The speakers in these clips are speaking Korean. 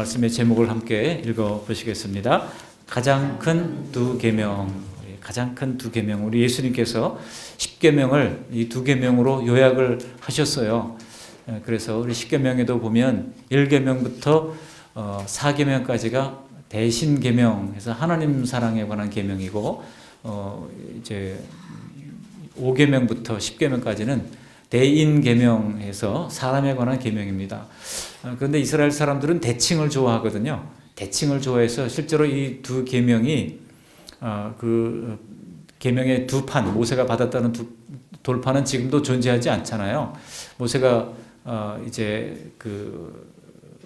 말씀의 제목을 함께 읽어보시겠습니다. 가장 큰 두 계명, 가장 큰 두 계명. 우리 예수님께서 10계명을 이 두 계명으로 요약을 하셨어요. 그래서 우리 10계명에도 보면 1계명부터 4계명까지가 대신 계명해서 하나님 사랑에 관한 계명이고, 이제 5계명부터 10계명까지는 대인 계명해서 사람에 관한 계명입니다. 그런데 이스라엘 사람들은 대칭을 좋아하거든요. 대칭을 좋아해서 실제로 이 두 계명이 그 계명의 두 판, 모세가 받았다는 두 돌판은 지금도 존재하지 않잖아요. 모세가 이제 그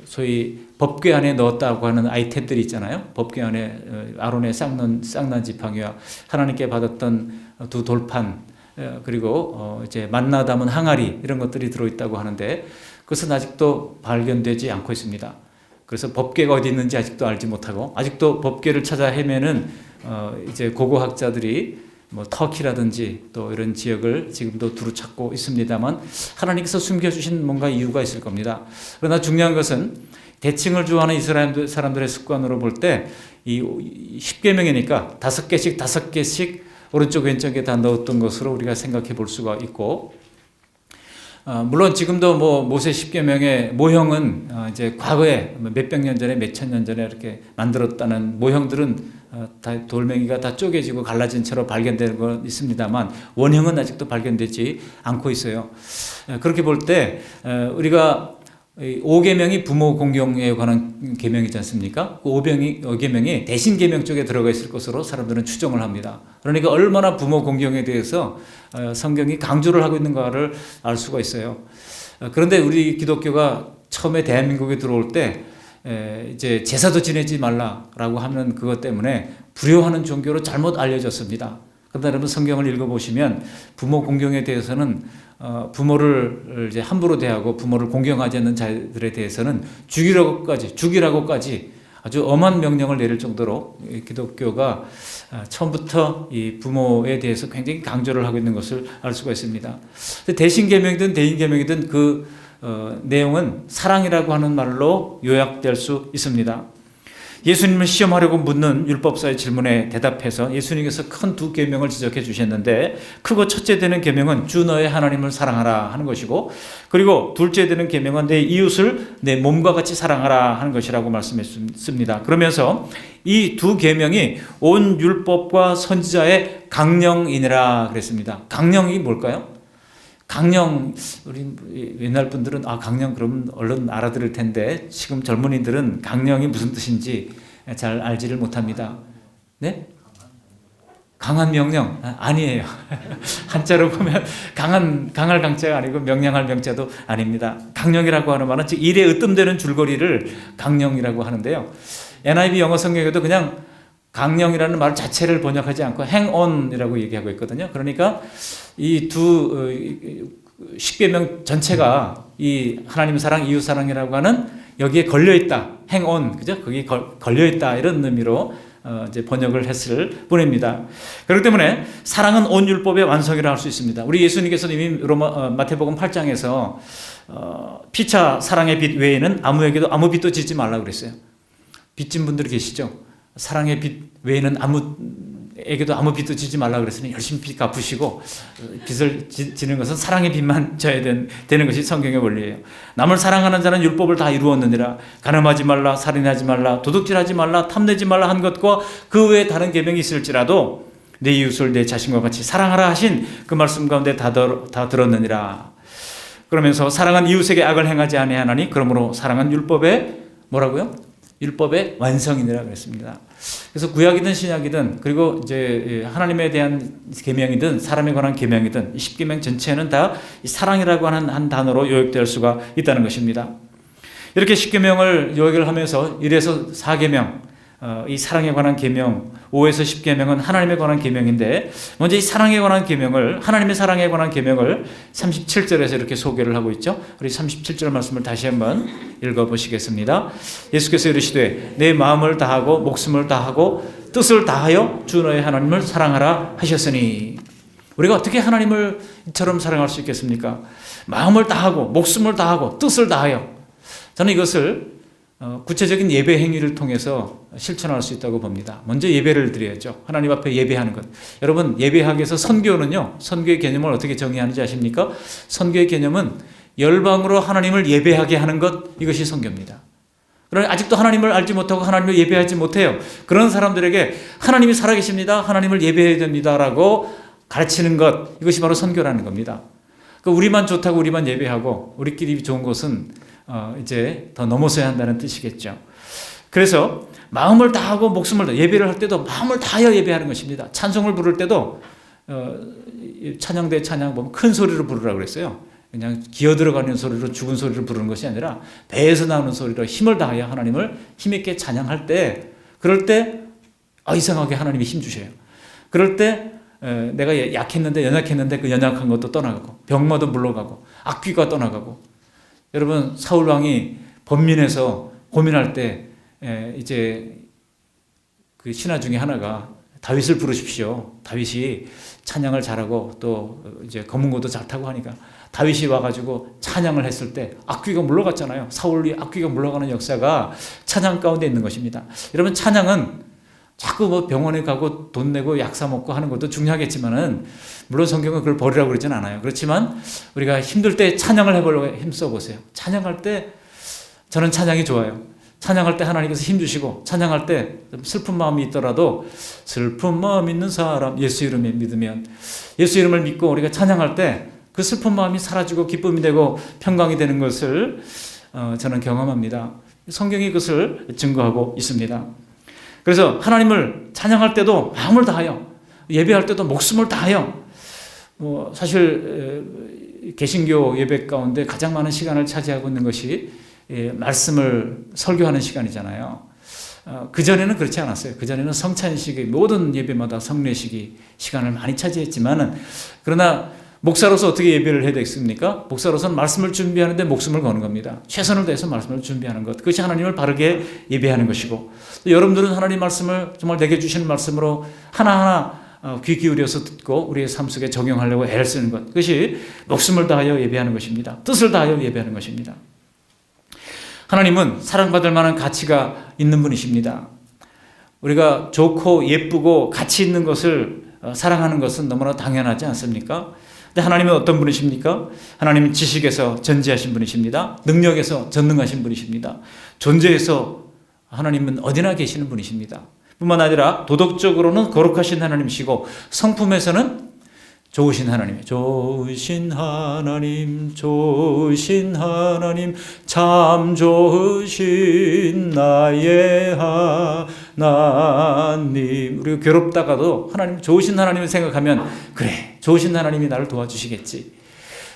소위 법궤 안에 넣었다고 하는 아이템들이 있잖아요. 법궤 안에 아론의 쌍난 지팡이와 하나님께 받았던 두 돌판, 그리고 이제 만나 담은 항아리, 이런 것들이 들어있다고 하는데 그것은 아직도 발견되지 않고 있습니다. 그래서 법궤가 어디 있는지 아직도 알지 못하고, 아직도 법궤를 찾아 헤매는 이제 고고학자들이 뭐 터키라든지 또 이런 지역을 지금도 두루 찾고 있습니다만, 하나님께서 숨겨주신 뭔가 이유가 있을 겁니다. 그러나 중요한 것은 대칭을 좋아하는 이스라엘 사람들의 습관으로 볼 때 이 10계명이니까 5개씩 오른쪽 왼쪽에 다 넣었던 것으로 우리가 생각해 볼 수가 있고, 물론 지금도 뭐 모세 10계명의 모형은 이제 과거에 몇백 년 전에 몇천 년 전에 이렇게 만들었다는 모형들은 다 돌멩이가 다 쪼개지고 갈라진 채로 발견되는 건 있습니다만, 원형은 아직도 발견되지 않고 있어요. 그렇게 볼 때 우리가 5계명이 부모 공경에 관한 계명이지 않습니까? 그 5계명이 대신 계명 쪽에 들어가 있을 것으로 사람들은 추정을 합니다. 그러니까 얼마나 부모 공경에 대해서 성경이 강조를 하고 있는가를 알 수가 있어요. 그런데 우리 기독교가 처음에 대한민국에 들어올 때 이제 제사도 지내지 말라라고 하는 그것 때문에 불효하는 종교로 잘못 알려졌습니다. 그런데 여러분 성경을 읽어보시면 부모 공경에 대해서는 부모를 이제 함부로 대하고 부모를 공경하지 않는 자들에 대해서는 죽이라고까지 아주 엄한 명령을 내릴 정도로 기독교가 처음부터 이 부모에 대해서 굉장히 강조를 하고 있는 것을 알 수가 있습니다. 대신 계명이든 대인 계명이든 그 내용은 사랑이라고 하는 말로 요약될 수 있습니다. 예수님을 시험하려고 묻는 율법사의 질문에 대답해서 예수님께서 큰 두 계명을 지적해 주셨는데, 크고 첫째 되는 계명은 주 너의 하나님을 사랑하라 하는 것이고, 그리고 둘째 되는 계명은 내 이웃을 내 몸과 같이 사랑하라 하는 것이라고 말씀했습니다. 그러면서 이 두 계명이 온 율법과 선지자의 강령이니라 그랬습니다. 강령이 뭘까요? 강령, 우리 옛날 분들은 강령 그러면 얼른 알아들을 텐데, 지금 젊은이들은 강령이 무슨 뜻인지 잘 알지를 못합니다. 네? 강한 명령? 아니에요. 한자로 보면 강할 강자가 아니고 명령할 명자도 아닙니다. 강령이라고 하는 말은 즉 일에 으뜸되는 줄거리를 강령이라고 하는데요. NIV 영어 성경에도 그냥 강령이라는 말 자체를 번역하지 않고 행온이라고 얘기하고 있거든요. 그러니까 이 두 10계명 전체가 이 하나님 사랑, 이웃 사랑이라고 하는 여기에 걸려있다. 행온, 그죠? 거기 걸려있다. 이런 의미로 이제 번역을 했을 뿐입니다. 그렇기 때문에 사랑은 온 율법의 완성이라 할 수 있습니다. 우리 예수님께서 이미 마태복음 8장에서 피차 사랑의 빛 외에는 아무에게도 아무 빚도 짓지 말라고 그랬어요. 빚진 분들이 계시죠? 사랑의 빚 외에는 아무에게도 아무 빚도 지지 말라 그랬으니 열심히 빚 갚으시고, 빚을 지는 것은 사랑의 빚만 져야 되는 것이 성경의 원리예요. 남을 사랑하는 자는 율법을 다 이루었느니라. 간음하지 말라, 살인하지 말라, 도둑질하지 말라, 탐내지 말라 한 것과 그 외에 다른 계명이 있을지라도 내 이웃을 내 자신과 같이 사랑하라 하신 그 말씀 가운데 다 들었느니라. 그러면서 사랑은 이웃에게 악을 행하지 아니하나니 그러므로 사랑은 율법의 뭐라고요? 율법의 완성이니라 그랬습니다. 그래서 구약이든 신약이든, 그리고 이제 하나님에 대한 계명이든 사람에 관한 계명이든 10계명 전체는 다 사랑이라고 하는 한 단어로 요약될 수가 있다는 것입니다. 이렇게 10계명을 요약을 하면서 1에서 4계명, 이 사랑에 관한 계명, 5에서 10계명은 하나님에 관한 계명인데, 먼저 이 사랑에 관한 계명을, 하나님의 사랑에 관한 계명을 37절에서 이렇게 소개를 하고 있죠. 우리 37절 말씀을 다시 한번 읽어보시겠습니다. 예수께서 이르시되 내 마음을 다하고 목숨을 다하고 뜻을 다하여 주 너의 하나님을 사랑하라 하셨으니. 우리가 어떻게 하나님을 이처럼 사랑할 수 있겠습니까? 마음을 다하고 목숨을 다하고 뜻을 다하여. 저는 이것을 구체적인 예배 행위를 통해서 실천할 수 있다고 봅니다. 먼저 예배를 드려야죠. 하나님 앞에 예배하는 것. 여러분, 예배하기 위해서 선교는요, 선교의 개념을 어떻게 정의하는지 아십니까? 선교의 개념은 열방으로 하나님을 예배하게 하는 것, 이것이 선교입니다. 그러나 아직도 하나님을 알지 못하고 하나님을 예배하지 못해요. 그런 사람들에게 하나님이 살아계십니다, 하나님을 예배해야 됩니다라고 가르치는 것, 이것이 바로 선교라는 겁니다. 우리만 좋다고 우리만 예배하고 우리끼리 좋은 것은 이제 더 넘어서야 한다는 뜻이겠죠. 그래서 마음을 다하고 목숨을 다, 예배를 할 때도 마음을 다하여 예배하는 것입니다. 찬송을 부를 때도 찬양대 찬양 보면 큰 소리로 부르라고 그랬어요. 그냥 기어 들어가는 소리로 죽은 소리로 부르는 것이 아니라 배에서 나오는 소리로 힘을 다하여 하나님을 힘있게 찬양할 때, 그럴 때 이상하게 하나님이 힘 주셔요. 그럴 때 내가 약했는데 연약했는데 그 연약한 것도 떠나가고 병마도 물러가고 악귀가 떠나가고. 여러분, 사울 왕이 번민해서 고민할 때 이제 그 신하 중에 하나가 다윗을 부르십시오. 다윗이 찬양을 잘하고 또 이제 검은고도 잘 타고 하니까 다윗이 와가지고 찬양을 했을 때 악귀가 물러갔잖아요. 사울이 악귀가 물러가는 역사가 찬양 가운데 있는 것입니다. 여러분, 찬양은 자꾸 뭐 병원에 가고 돈 내고 약 사 먹고 하는 것도 중요하겠지만은, 물론 성경은 그걸 버리라고 그러진 않아요. 그렇지만 우리가 힘들 때 찬양을 해보려고 힘써 보세요. 찬양할 때 저는 찬양이 좋아요. 찬양할 때 하나님께서 힘 주시고, 찬양할 때 슬픈 마음이 있더라도 슬픈 마음 있는 사람 예수 이름을 믿으면, 예수 이름을 믿고 우리가 찬양할 때 그 슬픈 마음이 사라지고 기쁨이 되고 평강이 되는 것을 저는 경험합니다. 성경이 그것을 증거하고 있습니다. 그래서 하나님을 찬양할 때도 마음을 다하여, 예배할 때도 목숨을 다하여, 사실 개신교 예배 가운데 가장 많은 시간을 차지하고 있는 것이 말씀을 설교하는 시간이잖아요. 그전에는 그렇지 않았어요. 그전에는 성찬식이 모든 예배마다 성례식이 시간을 많이 차지했지만은, 그러나 목사로서 어떻게 예배를 해야 되겠습니까? 목사로서는 말씀을 준비하는데 목숨을 거는 겁니다. 최선을 다해서 말씀을 준비하는 것, 그것이 하나님을 바르게 예배하는 것이고, 또 여러분들은 하나님 말씀을 정말 내게 주시는 말씀으로 하나하나 귀 기울여서 듣고 우리의 삶 속에 적용하려고 애를 쓰는 것, 그것이 목숨을 다하여 예배하는 것입니다. 뜻을 다하여 예배하는 것입니다. 하나님은 사랑받을 만한 가치가 있는 분이십니다. 우리가 좋고 예쁘고 가치 있는 것을 사랑하는 것은 너무나 당연하지 않습니까? 근데 하나님은 어떤 분이십니까? 하나님은 지식에서 전지하신 분이십니다. 능력에서 전능하신 분이십니다. 존재에서 하나님은 어디나 계시는 분이십니다. 뿐만 아니라 도덕적으로는 거룩하신 하나님이시고, 성품에서는 좋으신 하나님, 좋으신 하나님, 좋으신 하나님, 참 좋으신 나의 하나님. 우리가 괴롭다가도 하나님, 좋으신 하나님을 생각하면, 그래, 좋으신 하나님이 나를 도와주시겠지,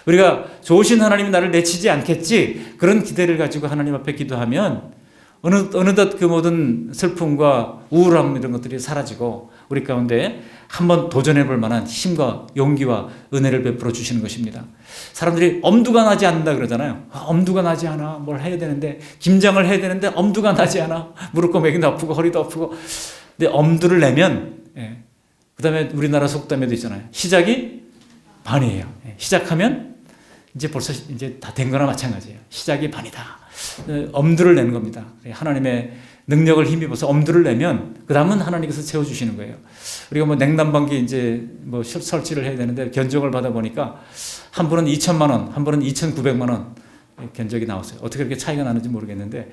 우리가 좋으신 하나님이 나를 내치지 않겠지, 그런 기대를 가지고 하나님 앞에 기도하면 어느덧 그 모든 슬픔과 우울함 이런 것들이 사라지고 우리 가운데 한번 도전해 볼 만한 힘과 용기와 은혜를 베풀어 주시는 것입니다. 사람들이 엄두가 나지 않는다 그러잖아요. 엄두가 나지 않아. 뭘 해야 되는데, 김장을 해야 되는데 엄두가 나지 않아. 무릎 꼬매기도 아프고 허리도 아프고. 근데 엄두를 내면, 그 다음에 우리나라 속담에도 있잖아요. 시작이 반이에요. 시작하면 이제 벌써 이제 다 된 거나 마찬가지예요. 시작이 반이다. 엄두를 내는 겁니다. 하나님의 능력을 힘입어서 엄두를 내면 그 다음은 하나님께서 채워주시는 거예요. 우리가 뭐 냉난방기 이제 뭐 설치를 해야 되는데 견적을 받아보니까 한 분은 2천만 원, 한 분은 2,900만 원 견적이 나왔어요. 어떻게 그렇게 차이가 나는지 모르겠는데,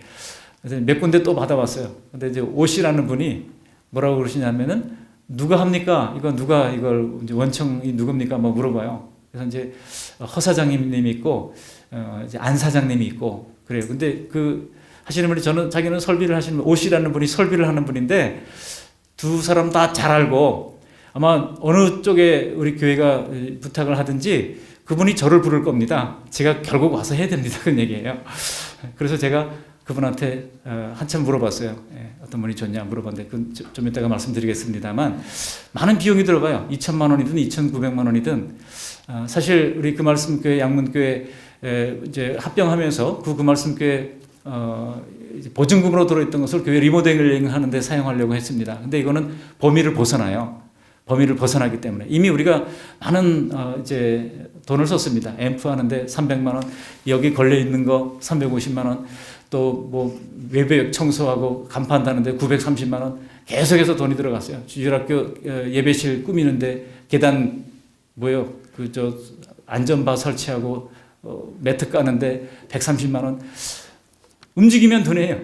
그래서 몇 군데 또 받아봤어요. 근데 이제 오씨라는 분이 뭐라고 그러시냐면은, 누가 합니까? 이거 누가 이걸 이제 원청이 누굽니까? 뭐 물어봐요. 그래서 이제 허 사장님이 있고 이제 안 사장님이 있고 그래요. 근데 그 하시는 분이, 자기는 설비를 하시는 분, 오씨라는 분이 설비를 하는 분인데, 두 사람 다 잘 알고 아마 어느 쪽에 우리 교회가 부탁을 하든지 그분이 저를 부를 겁니다. 제가 결국 와서 해야 됩니다. 그런 얘기예요. 그래서 제가 그분한테 한참 물어봤어요. 어떤 분이 좋냐 물어봤는데, 좀 이따가 말씀드리겠습니다만, 많은 비용이 들어가요. 2천만 원이든 2,900만 원이든. 사실 우리 그 말씀교회 양문교회 이제 합병하면서 그 말씀교회 보증금으로 들어있던 것을 교회 리모델링 하는데 사용하려고 했습니다. 근데 이거는 범위를 벗어나요. 범위를 벗어나기 때문에 이미 우리가 많은 이제 돈을 썼습니다. 앰프 하는데 300만 원, 여기 걸려 있는 거 350만 원, 또 뭐 외벽 청소하고 간판 다는데 930만 원 계속해서 돈이 들어갔어요. 주일학교 예배실 꾸미는데 계단 뭐요? 그 저 안전바 설치하고 매트 까는데 130만 원. 움직이면 돈이에요.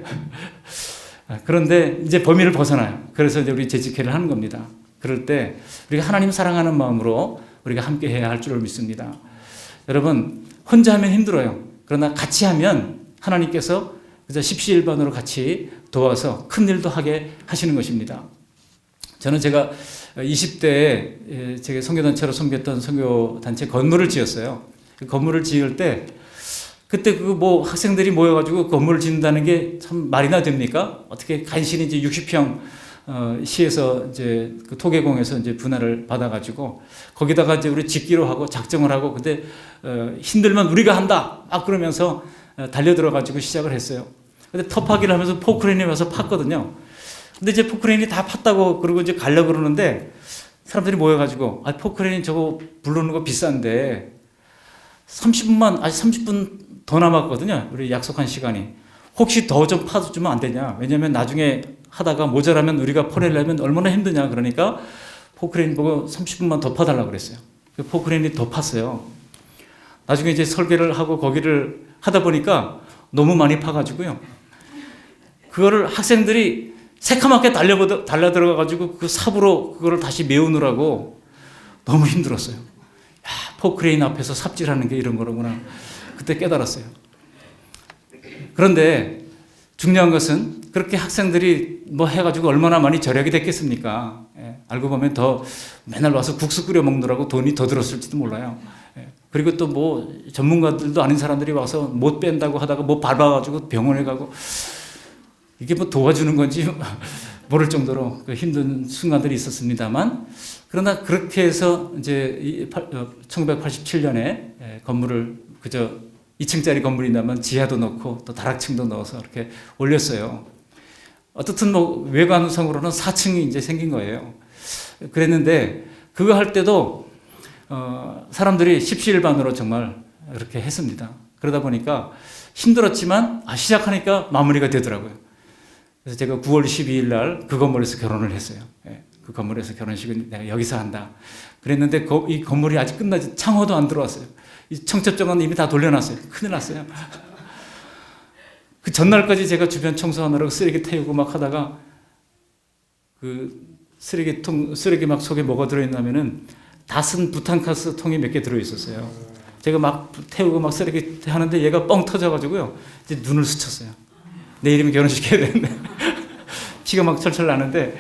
그런데 이제 범위를 벗어나요. 그래서 이제 우리 재직회를 하는 겁니다. 그럴 때 우리가 하나님 사랑하는 마음으로 우리가 함께 해야 할 줄을 믿습니다. 여러분, 혼자 하면 힘들어요. 그러나 같이 하면 하나님께서 그저 십시일반으로 같이 도와서 큰 일도 하게 하시는 것입니다. 저는 제가 20대에 제가 선교단체로 섬겼던 선교단체 건물을 지었어요. 그 건물을 지을 때 그때 그 뭐 학생들이 모여가지고 건물을 짓는다는 게 참 말이나 됩니까? 어떻게 간신히 이제 60평 시에서 이제 그 토계공에서 이제 분할을 받아가지고 거기다가 이제 우리 짓기로 하고 작정을 하고 근데 힘들면 우리가 한다 막 그러면서 달려들어가지고 시작을 했어요. 근데 터파기를 하면서 포크레인이 와서 팠거든요. 근데 이제 포크레인이 다 팠다고 그러고 이제 가려고 그러는데 사람들이 모여가지고 포크레인 저거 부르는 거 비싼데 30분만 아직 30분 더 남았거든요. 우리 약속한 시간이. 혹시 더 좀 파주면 안 되냐? 왜냐면 나중에 하다가 모자라면 우리가 퍼내려면 얼마나 힘드냐. 그러니까 포크레인 보고 30분만 더 파달라고 그랬어요. 그 포크레인이 더 팠어요. 나중에 이제 설계를 하고 거기를 하다 보니까 너무 많이 파가지고요. 그거를 학생들이 새카맣게 달려들어가가지고 그 삽으로 그거를 다시 메우느라고 너무 힘들었어요. 야, 포크레인 앞에서 삽질하는 게 이런 거로구나. 그때 깨달았어요. 그런데 중요한 것은 그렇게 학생들이 뭐 해가지고 얼마나 많이 절약이 됐겠습니까? 알고 보면 더 맨날 와서 국수 끓여 먹느라고 돈이 더 들었을지도 몰라요. 그리고 또 뭐 전문가들도 아닌 사람들이 와서 못 뺀다고 하다가 뭐 밟아가지고 병원에 가고 이게 뭐 도와주는 건지 모를 정도로 그 힘든 순간들이 있었습니다만 그러나 그렇게 해서 이제 1987년에 건물을 그저 2층짜리 건물이라면 지하도 넣고 또 다락층도 넣어서 이렇게 올렸어요. 어떻든 뭐 외관상으로는 4층이 이제 생긴 거예요. 그랬는데 그거 할 때도 사람들이 십시일반으로 정말 이렇게 했습니다. 그러다 보니까 힘들었지만 시작하니까 마무리가 되더라고요. 그래서 제가 9월 12일 날 그 건물에서 결혼을 했어요. 그 건물에서 결혼식은 내가 여기서 한다. 그랬는데 이 건물이 아직 끝나지 창호도 안 들어왔어요. 이 청첩장은 이미 다 돌려놨어요. 큰일 났어요. 그 전날까지 제가 주변 청소하느라고 쓰레기 태우고 막 하다가 그 쓰레기 막 속에 뭐가 들어있냐면은 다 쓴 부탄가스 통이 몇 개 들어있었어요. 제가 막 태우고 막 쓰레기 하는데 얘가 뻥 터져가지고요. 이제 눈을 스쳤어요. 내일이면 결혼시켜야 되는데. 피가 막 철철 나는데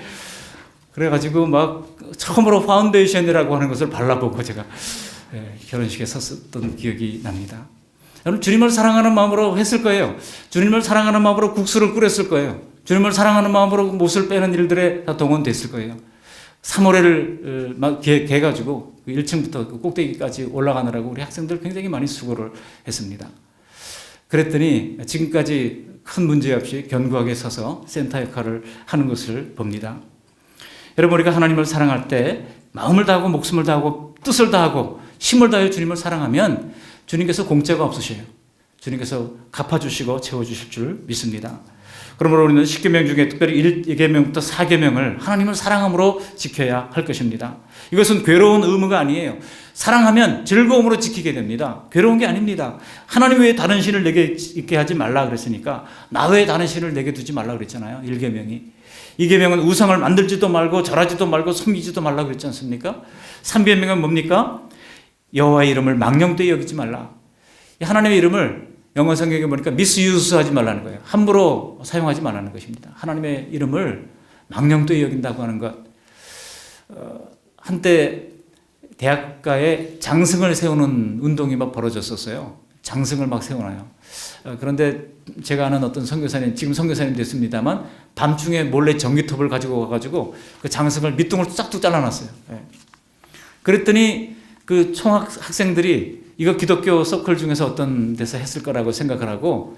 그래가지고 막 처음으로 파운데이션이라고 하는 것을 발라보고 제가 결혼식에 섰었던 기억이 납니다. 여러분 주님을 사랑하는 마음으로 했을 거예요. 주님을 사랑하는 마음으로 국수를 끓였을 거예요. 주님을 사랑하는 마음으로 못을 빼는 일들에 다 동원됐을 거예요. 사모래를 막 개가지고 1층부터 그 꼭대기까지 올라가느라고 우리 학생들 굉장히 많이 수고를 했습니다. 그랬더니 지금까지 큰 문제 없이 견고하게 서서 센터 역할을 하는 것을 봅니다. 여러분 우리가 하나님을 사랑할 때 마음을 다하고 목숨을 다하고 뜻을 다하고 힘을 다하여 주님을 사랑하면 주님께서 공짜가 없으셔요. 주님께서 갚아주시고 채워주실 줄 믿습니다. 그러므로 우리는 10계명 중에 특별히 1계명부터 4계명을 하나님을 사랑함으로 지켜야 할 것입니다. 이것은 괴로운 의무가 아니에요. 사랑하면 즐거움으로 지키게 됩니다. 괴로운 게 아닙니다. 하나님 외에 다른 신을 내게 있게 하지 말라 그랬으니까 나 외에 다른 신을 내게 두지 말라 그랬잖아요. 1계명이. 2계명은 우상을 만들지도 말고 절하지도 말고 섬기지도 말라 그랬지 않습니까? 3계명은 뭡니까? 여호와의 이름을 망령되이 여기지 말라. 하나님의 이름을 영어 성경에 보니까 미스유스하지 말라는 거예요. 함부로 사용하지 말라는 것입니다. 하나님의 이름을 망령되이 여긴다고 하는 것. 한때 대학가에 장승을 세우는 운동이 막 벌어졌었어요. 장승을 막 세우나요. 그런데 제가 아는 어떤 선교사님, 지금 선교사님 됐습니다만 밤중에 몰래 전기톱을 가지고 와가지고 그 장승을 밑둥을 싹둑 잘라놨어요. 그랬더니 그 총학생들이 이거 기독교 서클 중에서 어떤 데서 했을 거라고 생각을 하고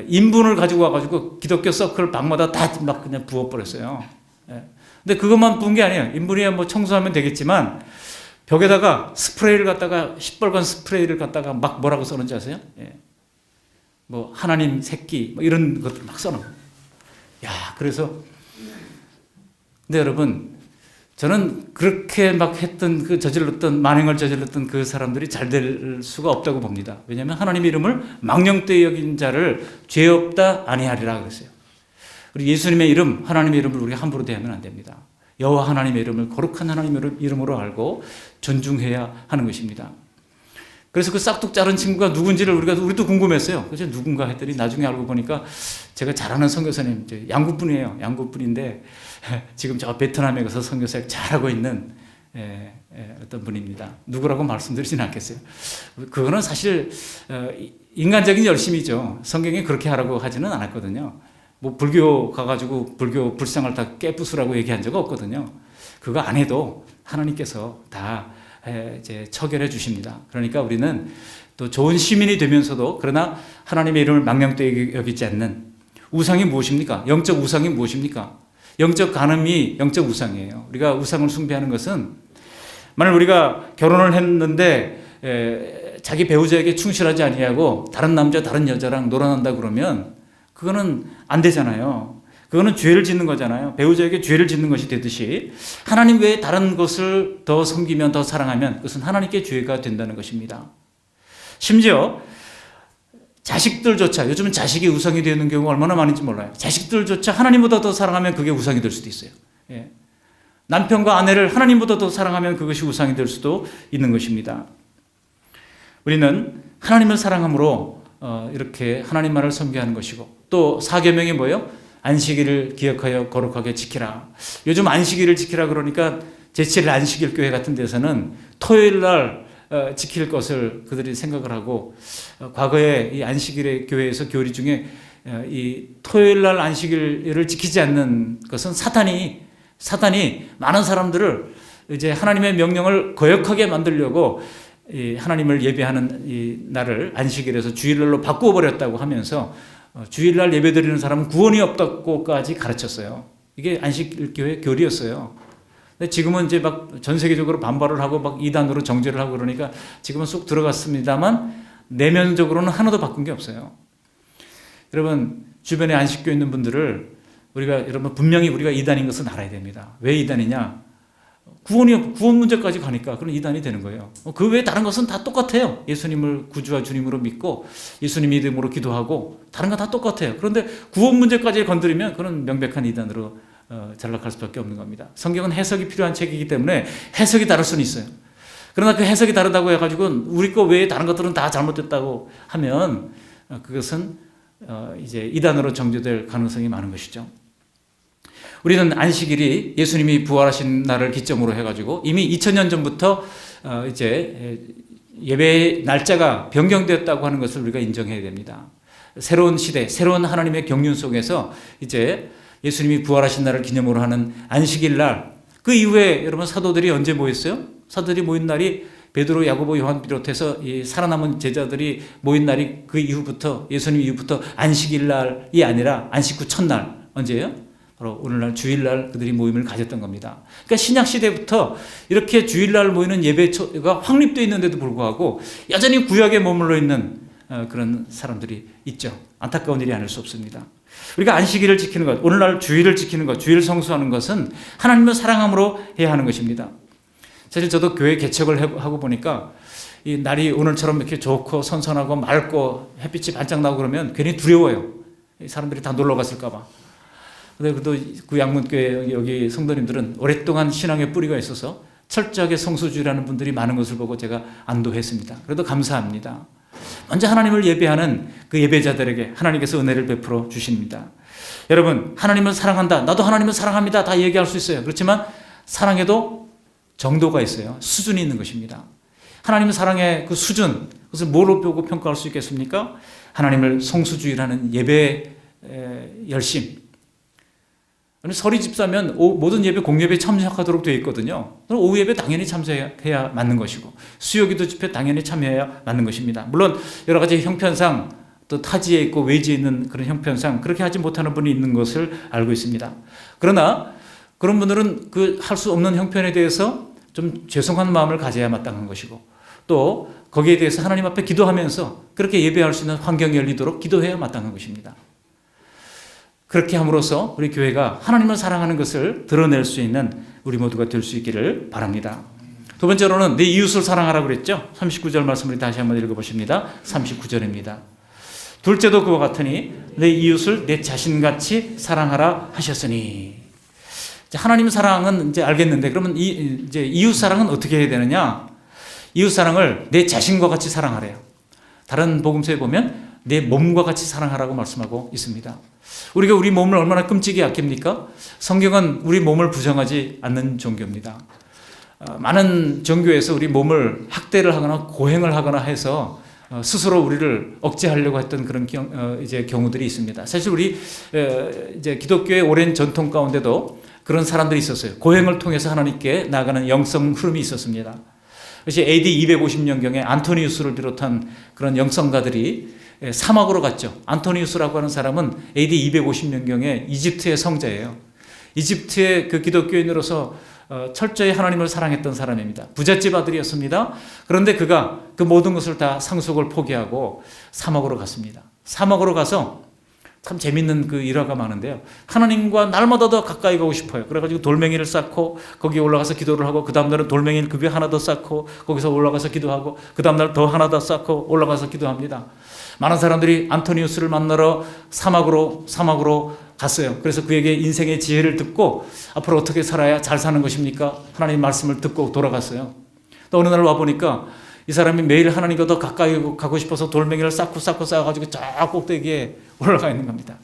인분을 가지고 와가지고 기독교 서클 방마다 다 막 그냥 부어버렸어요. 근데 그것만 부은 게 아니에요. 인분이야 뭐 청소하면 되겠지만 벽에다가 스프레이를 갖다가 시뻘건 스프레이를 갖다가 막 뭐라고 써는지 아세요? 뭐 하나님 새끼 뭐 이런 것들 막 써놓은 거예요. 야, 그래서 근데 여러분, 저는 그렇게 막 했던 만행을 저질렀던 그 사람들이 잘 될 수가 없다고 봅니다. 왜냐하면 하나님의 이름을 망령되이 여긴 자를 죄 없다 아니하리라 그랬어요. 우리 예수님의 이름, 하나님의 이름을 우리가 함부로 대하면 안 됩니다. 여호와 하나님의 이름을 거룩한 하나님의 이름으로 알고 존중해야 하는 것입니다. 그래서 그 싹둑 자른 친구가 누군지를 우리도 궁금했어요. 그래서 누군가 했더니 나중에 알고 보니까 제가 잘 아는 선교사님, 양구분이에요. 양구분인데 지금 저 베트남에 가서 선교사역 잘하고 있는 어떤 분입니다. 누구라고 말씀드리지는 않겠어요. 그거는 사실 인간적인 열심이죠. 성경에 그렇게 하라고 하지는 않았거든요. 뭐 불교 가가지고 불교 불상을 다 깨부수라고 얘기한 적 없거든요. 그거 안 해도 하나님께서 다 이제 처결해 주십니다. 그러니까 우리는 또 좋은 시민이 되면서도 그러나 하나님의 이름을 망령되이 여기지 않는 우상이 무엇입니까? 영적 우상이 무엇입니까? 영적 간음이 영적 우상이에요. 우리가 우상을 숭배하는 것은 만약 우리가 결혼을 했는데 자기 배우자에게 충실하지 아니하고 다른 남자 다른 여자랑 놀아난다 그러면 그거는 안 되잖아요. 그거는 죄를 짓는 거잖아요. 배우자에게 죄를 짓는 것이 되듯이 하나님 외에 다른 것을 더 섬기면 더 사랑하면 그것은 하나님께 죄가 된다는 것입니다. 심지어 자식들조차 요즘은 자식이 우상이 되는 경우가 얼마나 많은지 몰라요. 자식들조차 하나님보다 더 사랑하면 그게 우상이 될 수도 있어요. 예. 남편과 아내를 하나님보다 더 사랑하면 그것이 우상이 될 수도 있는 것입니다. 우리는 하나님을 사랑함으로 이렇게 하나님만을 섬겨하는 것이고 또 사계명이 뭐예요? 안식일을 기억하여 거룩하게 지키라. 요즘 안식일을 지키라 그러니까 제7일 안식일 교회 같은 데서는 토요일 날 지킬 것을 그들이 생각을 하고 과거에 이 안식일의 교회에서 교리 중에 이 토요일 날 안식일을 지키지 않는 것은 사단이 많은 사람들을 이제 하나님의 명령을 거역하게 만들려고 이 하나님을 예배하는 이 날을 안식일에서 주일날로 바꾸어 버렸다고 하면서 주일날 예배드리는 사람은 구원이 없다고까지 가르쳤어요. 이게 안식일교회 교리였어요. 근데 지금은 이제 막 전 세계적으로 반발을 하고 막 이단으로 정죄를 하고 그러니까 지금은 쏙 들어갔습니다만 내면적으로는 하나도 바꾼 게 없어요. 여러분 주변에 안식교에 있는 분들을 여러분 분명히 우리가 이단인 것은 알아야 됩니다. 왜 이단이냐? 구원 문제까지 가니까 그런 이단이 되는 거예요. 그 외에 다른 것은 다 똑같아요. 예수님을 구주와 주님으로 믿고 예수님 이름으로 기도하고 다른 건 다 똑같아요. 그런데 구원 문제까지 건드리면 그런 명백한 이단으로 전락할 수밖에 없는 겁니다. 성경은 해석이 필요한 책이기 때문에 해석이 다를 수는 있어요. 그러나 그 해석이 다르다고 해가지고 우리 거 외에 다른 것들은 다 잘못됐다고 하면 그것은 이제 이단으로 정죄될 가능성이 많은 것이죠. 우리는 안식일이 예수님이 부활하신 날을 기점으로 해가지고 이미 2000년 전부터 이제 예배 날짜가 변경되었다고 하는 것을 우리가 인정해야 됩니다. 새로운 시대, 새로운 하나님의 경륜 속에서 이제 예수님이 부활하신 날을 기념으로 하는 안식일 날, 그 이후에 여러분 사도들이 언제 모였어요? 사도들이 모인 날이 베드로, 야고보, 요한 비롯해서 이 살아남은 제자들이 모인 날이 그 이후부터 예수님 이후부터 안식일 날이 아니라 안식 후 첫날 언제예요? 바로 오늘날 주일날 그들이 모임을 가졌던 겁니다. 그러니까 신약 시대부터 이렇게 주일날 모이는 예배가 확립되어 있는데도 불구하고 여전히 구약에 머물러 있는 그런 사람들이 있죠. 안타까운 일이 아닐 수 없습니다. 우리가 안식일을 지키는 것, 오늘날 주일을 지키는 것, 주일 성수하는 것은 하나님을 사랑함으로 해야 하는 것입니다. 사실 저도 교회 개척을 하고 보니까 이 날이 오늘처럼 이렇게 좋고 선선하고 맑고 햇빛이 반짝 나고 그러면 괜히 두려워요. 사람들이 다 놀러 갔을까 봐. 근데 그래도 그 양문교회 여기 성도님들은 오랫동안 신앙의 뿌리가 있어서 철저하게 성수주의라는 분들이 많은 것을 보고 제가 안도했습니다. 그래도 감사합니다. 먼저 하나님을 예배하는 그 예배자들에게 하나님께서 은혜를 베풀어 주십니다. 여러분, 하나님을 사랑한다. 나도 하나님을 사랑합니다. 다 얘기할 수 있어요. 그렇지만 사랑에도 정도가 있어요. 수준이 있는 것입니다. 하나님의 사랑의 그 수준, 그것을 뭐로 보고 평가할 수 있겠습니까? 하나님을 성수주의라는 예배의 열심. 설이 집사면 모든 예배 공예배에 참석하도록 되어 있거든요. 그럼 오후 예배 당연히 참석해야 맞는 것이고 수요기도 집회 당연히 참여해야 맞는 것입니다. 물론 여러 가지 형편상 또 타지에 있고 외지에 있는 그런 형편상 그렇게 하지 못하는 분이 있는 것을 알고 있습니다. 그러나 그런 분들은 그 할 수 없는 형편에 대해서 좀 죄송한 마음을 가져야 마땅한 것이고 또 거기에 대해서 하나님 앞에 기도하면서 그렇게 예배할 수 있는 환경이 열리도록 기도해야 마땅한 것입니다. 그렇게 함으로써 우리 교회가 하나님을 사랑하는 것을 드러낼 수 있는 우리 모두가 될 수 있기를 바랍니다. 두 번째로는 내 이웃을 사랑하라고 그랬죠. 39절 말씀을 다시 한번 읽어보십니다. 39절입니다. 둘째도 그와 같으니 내 이웃을 내 자신같이 사랑하라 하셨으니. 하나님 사랑은 이제 알겠는데 그러면 이제 이웃 사랑은 어떻게 해야 되느냐? 이웃 사랑을 내 자신과 같이 사랑하래요. 다른 복음서에 보면 내 몸과 같이 사랑하라고 말씀하고 있습니다. 우리가 우리 몸을 얼마나 끔찍이 아낍니까? 성경은 우리 몸을 부정하지 않는 종교입니다. 많은 종교에서 우리 몸을 학대를 하거나 고행을 하거나 해서 스스로 우리를 억제하려고 했던 그런 이제 경우들이 있습니다. 사실 우리 이제 기독교의 오랜 전통 가운데도 그런 사람들이 있었어요. 고행을 통해서 하나님께 나아가는 영성 흐름이 있었습니다. 그래서 AD 250년경에 안토니우스를 비롯한 그런 영성가들이 사막으로 갔죠. 안토니우스라고 하는 사람은 AD 250년경에 이집트의 성자예요. 이집트의 그 기독교인으로서 철저히 하나님을 사랑했던 사람입니다. 부잣집 아들이었습니다. 그런데 그가 그 모든 것을 다 상속을 포기하고 사막으로 갔습니다. 사막으로 가서 참 재밌는 그 일화가 많은데요. 하나님과 날마다 더 가까이 가고 싶어요. 그래가지고 돌멩이를 쌓고 거기에 올라가서 기도를 하고 그 다음날은 돌멩이를 그 위에 하나 더 쌓고 거기서 올라가서 기도하고 그 다음날 더 하나 더 쌓고 올라가서 기도합니다. 많은 사람들이 안토니우스를 만나러 사막으로 갔어요. 그래서 그에게 인생의 지혜를 듣고 앞으로 어떻게 살아야 잘 사는 것입니까? 하나님 말씀을 듣고 돌아갔어요. 또 어느 날 와보니까 이 사람이 매일 하나님과 더 가까이 가고 싶어서 돌멩이를 쌓아가지고 저 꼭대기에 올라가 있는 겁니다.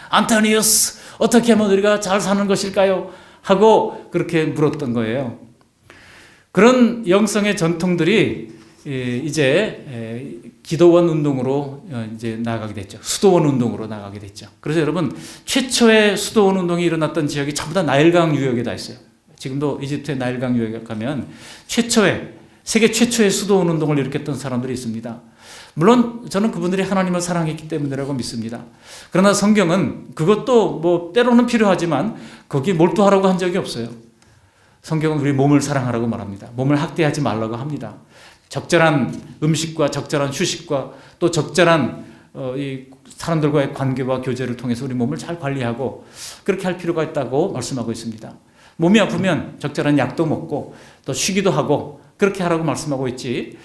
안토니우스, 어떻게 하면 우리가 잘 사는 것일까요? 하고 그렇게 물었던 거예요. 그런 영성의 전통들이 이제 기도원 운동으로 이제 나가게 됐죠. 수도원 운동으로 나가게 됐죠. 그래서 여러분, 최초의 수도원 운동이 일어났던 지역이 전부 다 나일강 유역에 다 있어요. 지금도 이집트의 나일강 유역에 가면 세계 최초의 수도원 운동을 일으켰던 사람들이 있습니다. 물론 저는 그분들이 하나님을 사랑했기 때문이라고 믿습니다. 그러나 성경은 그것도 뭐 때로는 필요하지만 거기에 몰두하라고 한 적이 없어요. 성경은 우리 몸을 사랑하라고 말합니다. 몸을 학대하지 말라고 합니다. 적절한 음식과 적절한 휴식과 또 적절한 이 사람들과의 관계와 교제를 통해서 우리 몸을 잘 관리하고 그렇게 할 필요가 있다고 말씀하고 있습니다. 몸이 아프면 적절한 약도 먹고 또 쉬기도 하고 그렇게 하라고 말씀하고 있지,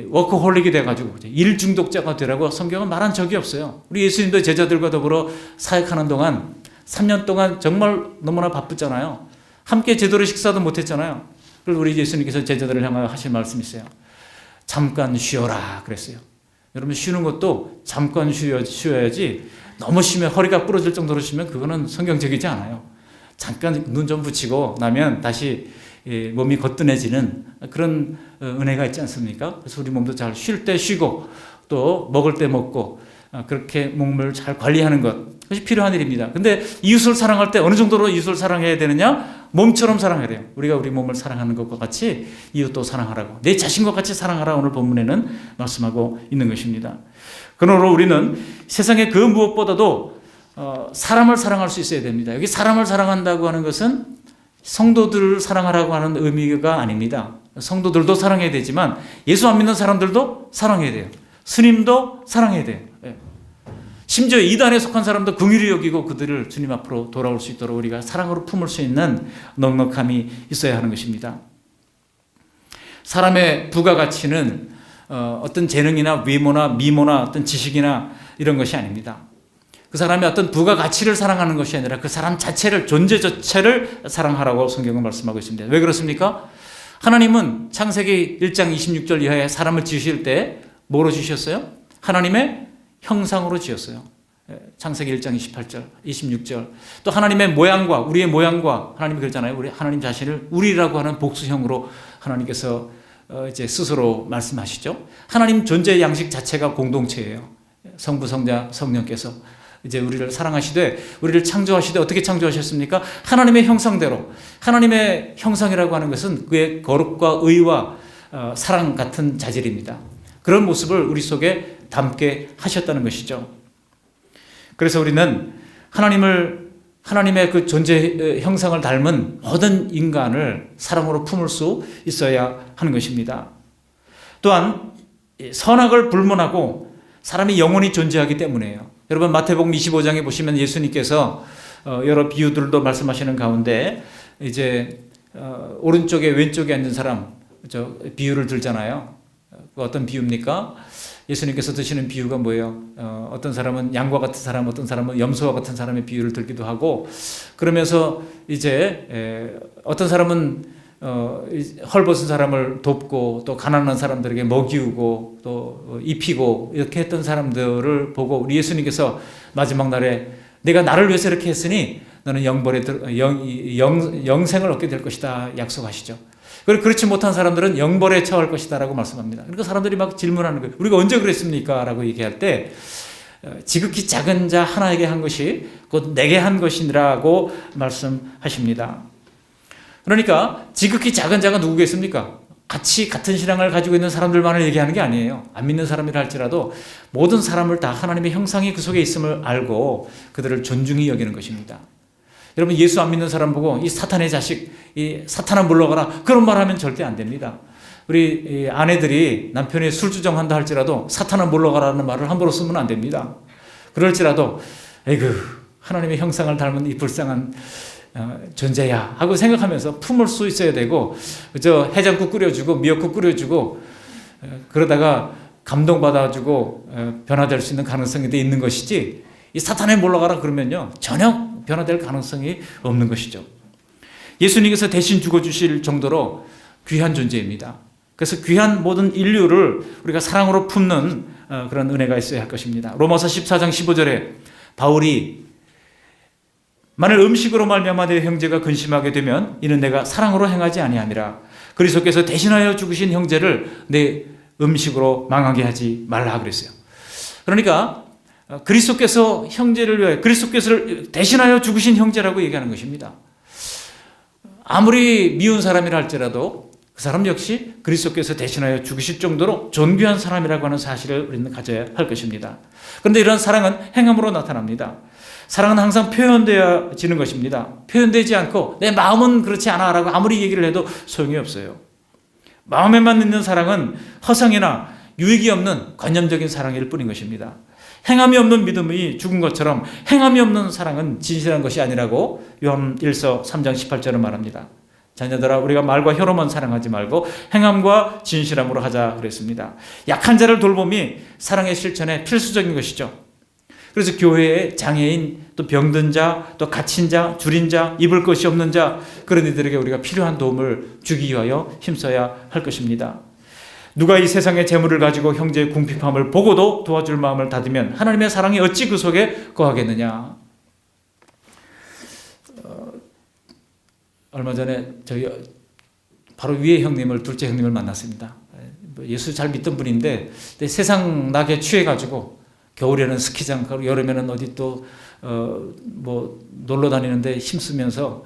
워커홀릭이 돼가지고 일 중독자가 되라고 성경은 말한 적이 없어요. 우리 예수님도 제자들과 더불어 사역하는 동안 3년 동안 정말 너무나 바쁘잖아요. 함께 제대로 식사도 못했잖아요. 그리고 우리 예수님께서 제자들을 향하여 하실 말씀이 있어요. 잠깐 쉬어라 그랬어요. 여러분, 쉬는 것도 잠깐 쉬어야지 너무 쉬면 허리가 부러질 정도로 쉬면 그거는 성경적이지 않아요. 잠깐 눈 좀 붙이고 나면 다시 몸이 거뜬해지는 그런 은혜가 있지 않습니까? 그래서 우리 몸도 잘 쉴 때 쉬고 또 먹을 때 먹고 그렇게 몸을 잘 관리하는 것, 그것이 필요한 일입니다. 근데 이웃을 사랑할 때 어느 정도로 이웃을 사랑해야 되느냐? 몸처럼 사랑해야 돼요. 우리가 우리 몸을 사랑하는 것과 같이 이웃도 사랑하라고, 내 자신과 같이 사랑하라 오늘 본문에는 말씀하고 있는 것입니다. 그러므로 우리는 세상의 그 무엇보다도 사람을 사랑할 수 있어야 됩니다. 여기 사람을 사랑한다고 하는 것은 성도들을 사랑하라고 하는 의미가 아닙니다. 성도들도 사랑해야 되지만 예수 안 믿는 사람들도 사랑해야 돼요. 스님도 사랑해야 돼요. 심지어 이단에 속한 사람도 긍휼히 여기고 그들을 주님 앞으로 돌아올 수 있도록 우리가 사랑으로 품을 수 있는 넉넉함이 있어야 하는 것입니다. 사람의 부가가치는 어떤 재능이나 외모나 미모나 어떤 지식이나 이런 것이 아닙니다. 그 사람의 어떤 부가가치를 사랑하는 것이 아니라 그 사람 자체를, 존재 자체를 사랑하라고 성경은 말씀하고 있습니다. 왜 그렇습니까? 하나님은 창세기 1장 26절 이하에 사람을 지으실 때 뭐로 지으셨어요? 하나님의 형상으로 지었어요. 창세기 1장 28절, 26절. 또 하나님의 모양과 우리의 모양과 하나님이 그랬잖아요. 우리 하나님 자신을 우리라고 하는 복수형으로 하나님께서 이제 스스로 말씀하시죠. 하나님 존재의 양식 자체가 공동체예요. 성부, 성자, 성령께서 이제 우리를 사랑하시되 우리를 창조하시되 어떻게 창조하셨습니까? 하나님의 형상대로. 하나님의 형상이라고 하는 것은 그의 거룩과 의와 사랑 같은 자질입니다. 그런 모습을 우리 속에 담게 하셨다는 것이죠. 그래서 우리는 하나님의 그 존재 형상을 닮은 모든 인간을 사랑으로 품을 수 있어야 하는 것입니다. 또한 선악을 불문하고 사람이 영원히 존재하기 때문이에요. 여러분 마태복음 25장에 보시면 예수님께서 여러 비유들도 말씀하시는 가운데 이제 오른쪽에 왼쪽에 앉은 사람 비유를 들잖아요. 어떤 비유입니까? 예수님께서 드시는 비유가 뭐예요? 어떤 사람은 양과 같은 사람, 어떤 사람은 염소와 같은 사람의 비유를 들기도 하고, 그러면서 이제 어떤 사람은 헐벗은 사람을 돕고 또 가난한 사람들에게 먹이우고 또 입히고 이렇게 했던 사람들을 보고 우리 예수님께서 마지막 날에 내가 나를 위해서 이렇게 했으니 너는 영생을 얻게 될 것이다 약속하시죠. 그리고 그렇지 못한 사람들은 영벌에 처할 것이다 라고 말씀합니다. 그러니까 사람들이 막 질문하는 거예요. 우리가 언제 그랬습니까? 라고 얘기할 때 지극히 작은 자 하나에게 한 것이 곧 내게 한 것이라고 말씀하십니다. 그러니까 지극히 작은 자가 누구겠습니까? 같은 신앙을 가지고 있는 사람들만을 얘기하는 게 아니에요. 안 믿는 사람이라 할지라도 모든 사람을 다 하나님의 형상이 그 속에 있음을 알고 그들을 존중히 여기는 것입니다. 여러분 예수 안 믿는 사람 보고 이 사탄의 자식, 이 사탄아 물러가라 그런 말 하면 절대 안 됩니다. 우리 아내들이 남편이 술주정한다 할지라도 사탄아 물러가라는 말을 함부로 쓰면 안 됩니다. 그럴지라도 에이그 하나님의 형상을 닮은 이 불쌍한 존재야 하고 생각하면서 품을 수 있어야 되고, 그저 해장국 끓여주고 미역국 끓여주고 그러다가 감동받아주고 변화될 수 있는 가능성이 있는 것이지, 이 사탄에 물러가라 그러면요 전혀 변화될 가능성이 없는 것이죠. 예수님께서 대신 죽어주실 정도로 귀한 존재입니다. 그래서 귀한 모든 인류를 우리가 사랑으로 품는 그런 은혜가 있어야 할 것입니다. 로마서 14장 15절에 바울이 만일 음식으로 말미암아 내 형제가 근심하게 되면 이는 내가 사랑으로 행하지 아니함이라. 그리스도께서 대신하여 죽으신 형제를 내 음식으로 망하게 하지 말라 그랬어요. 그러니까 그리스도께서 형제를 위해 그리스도께서를 대신하여 죽으신 형제라고 얘기하는 것입니다. 아무리 미운 사람이라 할지라도 그 사람 역시 그리스도께서 대신하여 죽으실 정도로 존귀한 사람이라고 하는 사실을 우리는 가져야 할 것입니다. 그런데 이런 사랑은 행함으로 나타납니다. 사랑은 항상 표현되어지는 것입니다. 표현되지 않고 내 마음은 그렇지 않아 라고 아무리 얘기를 해도 소용이 없어요. 마음에만 있는 사랑은 허상이나 유익이 없는 관념적인 사랑일 뿐인 것입니다. 행함이 없는 믿음이 죽은 것처럼 행함이 없는 사랑은 진실한 것이 아니라고 요한 1서 3장 18절은 말합니다. 자녀들아 우리가 말과 혀로만 사랑하지 말고 행함과 진실함으로 하자 그랬습니다. 약한 자를 돌봄이 사랑의 실천에 필수적인 것이죠. 그래서 교회에 장애인, 또 병든 자, 또 갇힌 자, 줄인 자, 입을 것이 없는 자, 그런 이들에게 우리가 필요한 도움을 주기 위하여 힘써야 할 것입니다. 누가 이 세상의 재물을 가지고 형제의 궁핍함을 보고도 도와줄 마음을 닫으면 하나님의 사랑이 어찌 그 속에 거하겠느냐. 얼마 전에 저희 바로 위에 형님을, 둘째 형님을 만났습니다. 예수 잘 믿던 분인데 세상 낙에 취해가지고 겨울에는 스키장 가고 여름에는 어디 또 놀러 다니는데 힘쓰면서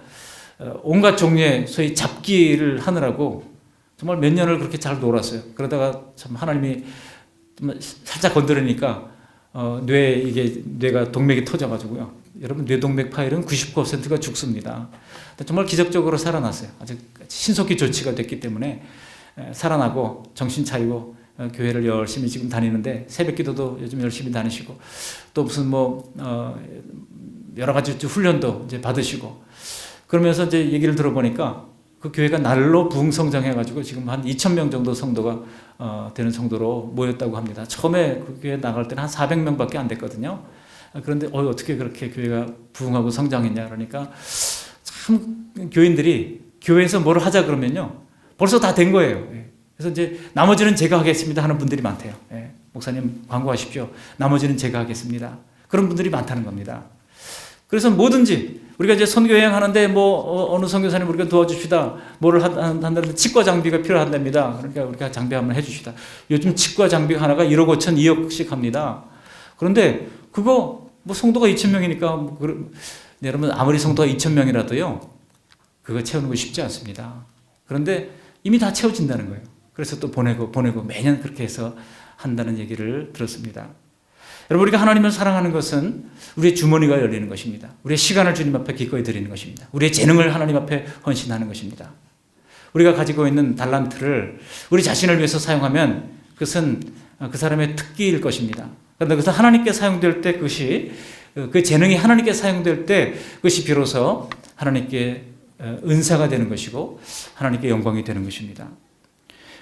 온갖 종류의 소위 잡기를 하느라고 정말 몇 년을 그렇게 잘 놀았어요. 그러다가 참 하나님이 살짝 건드리니까 뇌가 동맥이 터져가지고요. 여러분 뇌동맥 파열은 99%가 죽습니다. 정말 기적적으로 살아났어요. 아주 신속히 조치가 됐기 때문에 살아나고 정신 차리고 교회를 열심히 지금 다니는데 새벽 기도도 요즘 열심히 다니시고 또 무슨 여러 가지 훈련도 이제 받으시고 그러면서 이제 얘기를 들어보니까 그 교회가 날로 부흥성장해가지고 지금 한 2,000명 정도 성도가 되는 정도로 모였다고 합니다. 처음에 그 교회 나갈 때는 한 400명밖에 안 됐거든요. 그런데 어떻게 그렇게 교회가 부흥하고 성장했냐 그러니까 참 교인들이 교회에서 뭘 하자 그러면요 벌써 다 된 거예요. 그래서 이제 나머지는 제가 하겠습니다 하는 분들이 많대요. 목사님 광고하십시오. 나머지는 제가 하겠습니다. 그런 분들이 많다는 겁니다. 그래서 뭐든지 우리가 이제 선교 여행 하는데 어느 선교사님 우리가 도와줍시다. 뭐를 한다는데 치과 장비가 필요하답니다. 그러니까 우리가 장비 한번 해주시다. 요즘 치과 장비 하나가 1억 5천 2억씩 합니다. 그런데 그거 성도가 2,000명이니까 여러분 아무리 성도가 2,000명이라도요 그거 채우는 거 쉽지 않습니다. 그런데 이미 다 채워진다는 거예요. 그래서 또 보내고 매년 그렇게 해서 한다는 얘기를 들었습니다. 여러분 우리가 하나님을 사랑하는 것은 우리의 주머니가 열리는 것입니다. 우리의 시간을 주님 앞에 기꺼이 드리는 것입니다. 우리의 재능을 하나님 앞에 헌신하는 것입니다. 우리가 가지고 있는 달란트를 우리 자신을 위해서 사용하면 그것은 그 사람의 특기일 것입니다. 그런데 그것은 하나님께 사용될 때 그것이 그 재능이 하나님께 사용될 때 그것이 비로소 하나님께 은사가 되는 것이고 하나님께 영광이 되는 것입니다.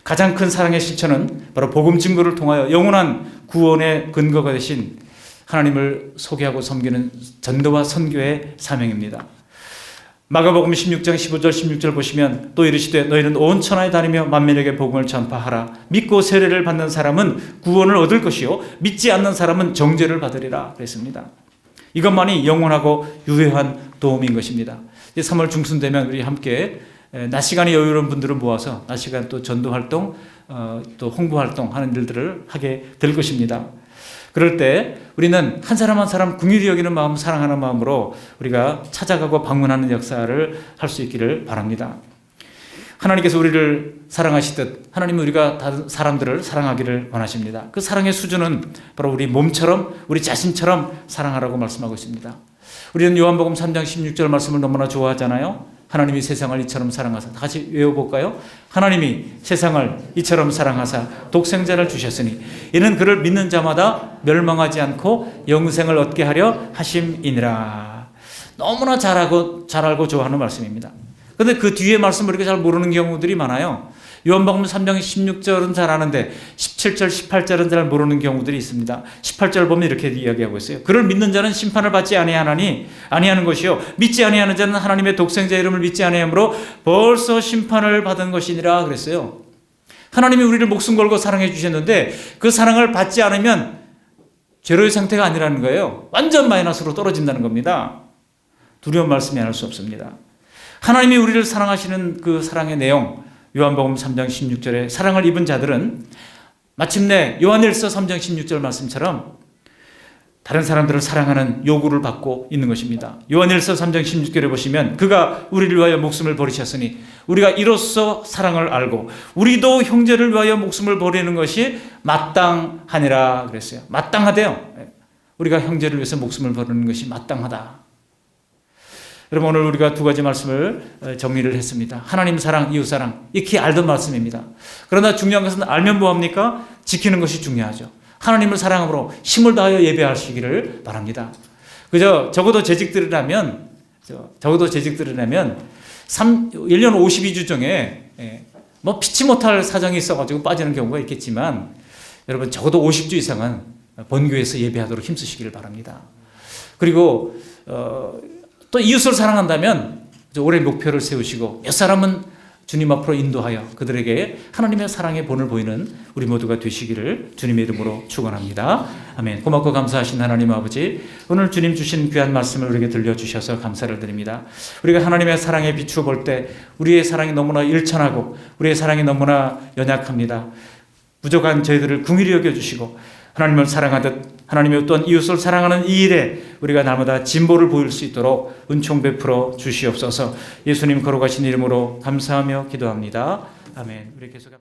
가장 큰 사랑의 실천은 바로 복음 증거를 통하여 영원한 구원의 근거가 되신 하나님을 소개하고 섬기는 전도와 선교의 사명입니다. 마가복음 16장 15절 16절 보시면 또 이르시되 너희는 온 천하에 다니며 만민에게 복음을 전파하라. 믿고 세례를 받는 사람은 구원을 얻을 것이요 믿지 않는 사람은 정죄를 받으리라 그랬습니다. 이것만이 영원하고 유효한 도움인 것입니다. 3월 중순 되면 우리 함께 낮 시간이 여유로운 분들을 모아서 낮 시간 또 전도 활동 또 홍보 활동 하는 일들을 하게 될 것입니다. 그럴 때 우리는 한 사람 한 사람 긍휼히 여기는 마음, 사랑하는 마음으로 우리가 찾아가고 방문하는 역사를 할 수 있기를 바랍니다. 하나님께서 우리를 사랑하시듯 하나님은 우리가 다른 사람들을 사랑하기를 원하십니다. 그 사랑의 수준은 바로 우리 몸처럼 우리 자신처럼 사랑하라고 말씀하고 있습니다. 우리는 요한복음 3장 16절 말씀을 너무나 좋아하잖아요. 하나님이 세상을 이처럼 사랑하사, 다시 외워볼까요? 하나님이 세상을 이처럼 사랑하사 독생자를 주셨으니 이는 그를 믿는 자마다 멸망하지 않고 영생을 얻게 하려 하심이니라. 너무나 잘 알고 좋아하는 말씀입니다. 그런데 그 뒤에 말씀을 우리가 잘 모르는 경우들이 많아요. 요한복음 3장 16절은 잘 아는데 17절, 18절은 잘 모르는 경우들이 있습니다. 18절 보면 이렇게 이야기하고 있어요. 그를 믿는 자는 심판을 받지 아니하는 것이요 믿지 아니하는 자는 하나님의 독생자 이름을 믿지 아니하므로 벌써 심판을 받은 것이니라 그랬어요. 하나님이 우리를 목숨 걸고 사랑해 주셨는데 그 사랑을 받지 않으면 제로의 상태가 아니라는 거예요. 완전 마이너스로 떨어진다는 겁니다. 두려운 말씀이 아닐 수 없습니다. 하나님이 우리를 사랑하시는 그 사랑의 내용, 요한복음 3장 16절에 사랑을 입은 자들은 마침내 요한일서 3장 16절 말씀처럼 다른 사람들을 사랑하는 요구를 받고 있는 것입니다. 요한일서 3장 16절에 보시면 그가 우리를 위하여 목숨을 버리셨으니 우리가 이로써 사랑을 알고 우리도 형제를 위하여 목숨을 버리는 것이 마땅하니라 그랬어요. 마땅하대요. 우리가 형제를 위해서 목숨을 버리는 것이 마땅하다. 여러분 오늘 우리가 두 가지 말씀을 정리를 했습니다. 하나님 사랑, 이웃 사랑 익히 알던 말씀입니다. 그러나 중요한 것은 알면 뭐합니까? 지키는 것이 중요하죠. 하나님을 사랑함으로 힘을 다하여 예배하시기를 바랍니다. 그저 적어도 재직들이라면 1년 52주 중에 뭐 피치 못할 사정이 있어가지고 빠지는 경우가 있겠지만 여러분 적어도 50주 이상은 본교에서 예배하도록 힘쓰시기를 바랍니다. 그리고 또 이웃을 사랑한다면 올해 목표를 세우시고 몇 사람은 주님 앞으로 인도하여 그들에게 하나님의 사랑의 본을 보이는 우리 모두가 되시기를 주님의 이름으로 축원합니다. 아멘. 고맙고 감사하신 하나님 아버지, 오늘 주님 주신 귀한 말씀을 우리에게 들려주셔서 감사를 드립니다. 우리가 하나님의 사랑에 비추어 볼 때 우리의 사랑이 너무나 일천하고 우리의 사랑이 너무나 연약합니다. 부족한 저희들을 긍휼히 여겨주시고 하나님을 사랑하듯 하나님의 또한 이웃을 사랑하는 이 일에 우리가 날마다 진보를 보일 수 있도록 은총 베풀어 주시옵소서. 예수님 걸어가신 이름으로 감사하며 기도합니다. 아멘. 우리 계속